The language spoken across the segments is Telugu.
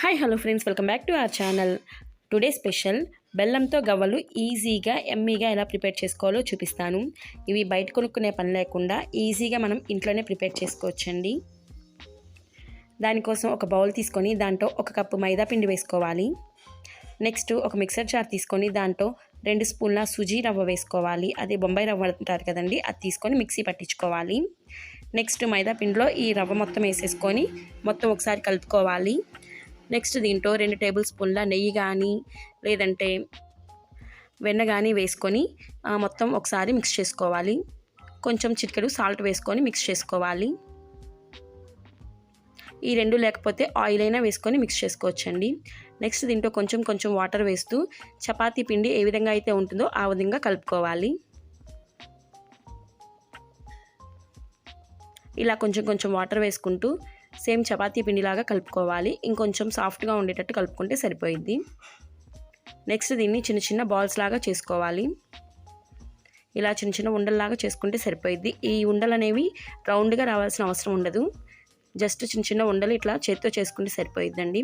Hi hello friends, welcome back to our channel. Today special బెల్లంతో గవ్వలు ఈజీగా ఎమ్మీగా ఎలా ప్రిపేర్ చేసుకోవాలో చూపిస్తాను. ఇవి బయట కొనుక్కునే పని లేకుండా ఈజీగా మనం ఇంట్లోనే ప్రిపేర్ చేసుకోవచ్చండి. దానికోసం ఒక బౌల్ తీసుకొని దాంట్లో 1 కప్పు మైదా పిండి వేసుకోవాలి. నెక్స్ట్ ఒక మిక్సర్ జార్ తీసుకొని దాంట్లో 2 స్పూన్ల సుజీ రవ్వ వేసుకోవాలి. అదే బొంబాయి రవ్వ అంటారు కదండి, అది తీసుకొని మిక్సీ పట్టించుకోవాలి. నెక్స్ట్ మైదా పిండిలో ఈ రవ్వ మొత్తం వేసేసుకొని మొత్తం ఒకసారి కలుపుకోవాలి. నెక్స్ట్ దీంట్లో 2 టేబుల్ స్పూన్ల నెయ్యి కానీ లేదంటే వెన్న కానీ వేసుకొని మొత్తం ఒకసారి మిక్స్ చేసుకోవాలి. కొంచెం చిటికెడు సాల్ట్ వేసుకొని మిక్స్ చేసుకోవాలి. ఈ రెండు లేకపోతే ఆయిల్ అయినా వేసుకొని మిక్స్ చేసుకోవచ్చండి. నెక్స్ట్ దీంట్లో కొంచెం వాటర్ వేస్తూ చపాతీ పిండి ఏ విధంగా అయితే ఉంటుందో ఆ విధంగా కలుపుకోవాలి. ఇలా కొంచెం వాటర్ వేసుకుంటూ సేమ్ చపాతీ పిండిలాగా కలుపుకోవాలి. ఇంకొంచెం సాఫ్ట్గా ఉండేటట్టు కలుపుకుంటే సరిపోయిద్ది. నెక్స్ట్ దీన్ని చిన్న బాల్స్ లాగా చేసుకోవాలి. ఇలా చిన్న ఉండల్లాగా చేసుకుంటే సరిపోయిద్ది. ఈ ఉండలు అనేవి రౌండ్గా రావాల్సిన అవసరం ఉండదు. జస్ట్ చిన్న ఉండలు ఇట్లా చేతితో చేసుకుంటే సరిపోయిద్దండి.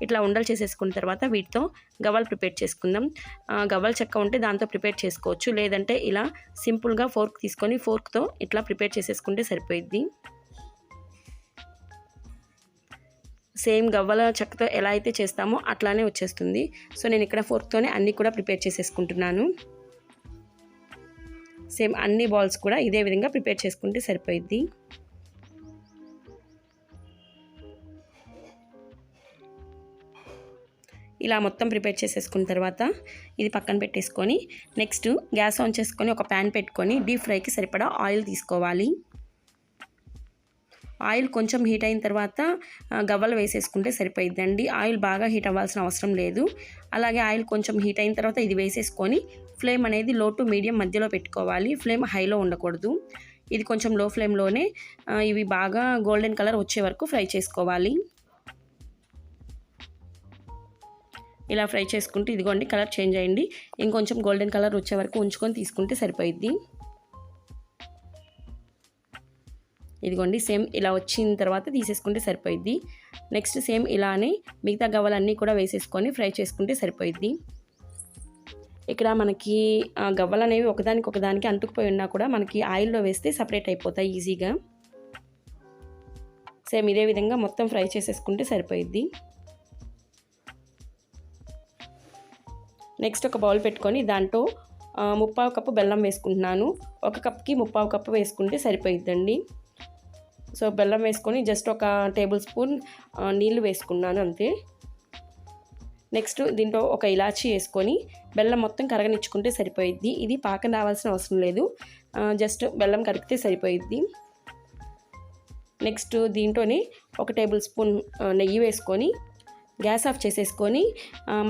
ఇట్లా ఉండలు చేసేసుకున్న తర్వాత వీటితో గవ్వలు ప్రిపేర్ చేసుకుందాం. గవ్వల చెక్క ఉంటే దాంతో ప్రిపేర్ చేసుకోవచ్చు, లేదంటే ఇలా సింపుల్గా ఫోర్క్ తీసుకొని ఫోర్క్తో ఇట్లా ప్రిపేర్ చేసేసుకుంటే సరిపోయిద్ది. సేమ్ గవ్వల చెక్కతో ఎలా అయితే చేస్తామో అట్లానే వచ్చేస్తుంది. సో నేను ఇక్కడ ఫోర్క్తోనే అన్నీ కూడా ప్రిపేర్ చేసేసుకుంటున్నాను. సేమ్ అన్ని బాల్స్ కూడా ఇదే విధంగా ప్రిపేర్ చేసుకుంటే సరిపోయిద్ది. ఇలా మొత్తం ప్రిపేర్ చేసేసుకున్న తర్వాత ఇది పక్కన పెట్టేసుకొని నెక్స్ట్ గ్యాస్ ఆన్ చేసుకొని ఒక ప్యాన్ పెట్టుకొని డీప్ ఫ్రైకి సరిపడా ఆయిల్ తీసుకోవాలి. ఆయిల్ కొంచెం హీట్ అయిన తర్వాత గవ్వలు వేసేసుకుంటే సరిపోయిద్దండి. ఆయిల్ బాగా హీట్ అవ్వాల్సిన అవసరం లేదు. అలాగే ఆయిల్ కొంచెం హీట్ అయిన తర్వాత ఇది వేసేసుకొని ఫ్లేమ్ అనేది లో టు మీడియం మధ్యలో పెట్టుకోవాలి. ఫ్లేమ్ హైలో ఉండకూడదు. ఇది కొంచెం లో ఫ్లేమ్లోనే ఇవి బాగా గోల్డెన్ కలర్ వచ్చే వరకు ఫ్రై చేసుకోవాలి. ఇలా ఫ్రై చేసుకుంటూ ఇదిగోండి కలర్ చేంజ్ అయ్యింది. ఇంకొంచెం గోల్డెన్ కలర్ వచ్చే వరకు ఉంచుకొని తీసుకుంటే సరిపోయిద్ది. ఇదిగోండి సేమ్ ఇలా వచ్చిన తర్వాత తీసేసుకుంటే సరిపోయిద్ది. నెక్స్ట్ సేమ్ ఇలానే మిగతా గవ్వలన్నీ కూడా వేసేసుకొని ఫ్రై చేసుకుంటే సరిపోయిద్ది. ఇక్కడ మనకి గవ్వలు అనేవి ఒకదానికి అంటుకుపోయి ఉన్నా కూడా మనకి ఆయిల్లో వేస్తే సపరేట్ అయిపోతాయి ఈజీగా. సేమ్ ఇదే విధంగా మొత్తం ఫ్రై చేసేసుకుంటే సరిపోయిద్ది. నెక్స్ట్ ఒక బౌల్ పెట్టుకొని దాంట్లో 1/4 కప్పు బెల్లం వేసుకుంటున్నాను. 1 కప్కి 1/4 కప్పు వేసుకుంటే సరిపోయిద్దండి. సో బెల్లం వేసుకొని జస్ట్ ఒక టేబుల్ స్పూన్ నీళ్ళు వేసుకున్నాను అంతే. నెక్స్ట్ దీంట్లో ఒక ఇలాచీ వేసుకొని బెల్లం మొత్తం కరగనిచ్చుకుంటే సరిపోయిద్ది. ఇది పాకం రావాల్సిన అవసరం లేదు, జస్ట్ బెల్లం కరిగితే సరిపోయిద్ది. నెక్స్ట్ దీంట్లోనే ఒక టేబుల్ స్పూన్ నెయ్యి వేసుకొని గ్యాస్ ఆఫ్ చేసేసుకొని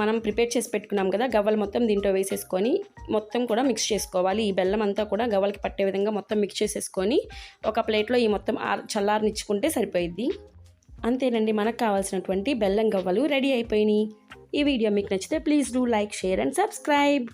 మనం ప్రిపేర్ చేసి పెట్టుకున్నాం కదా గవ్వలు మొత్తం దీంట్లో వేసేసుకొని మొత్తం కూడా మిక్స్ చేసుకోవాలి. ఈ బెల్లం అంతా కూడా గవ్వలకి పట్టే విధంగా మొత్తం మిక్స్ చేసేసుకొని ఒక ప్లేట్లో ఈ మొత్తం చల్లారనిచ్చుకుంటే సరిపోయిద్ది. అంతేనండి, మనకు కావాల్సినటువంటి బెల్లం గవ్వలు రెడీ అయిపోయినాయి. ఈ వీడియో మీకు నచ్చితే please do like, share and subscribe.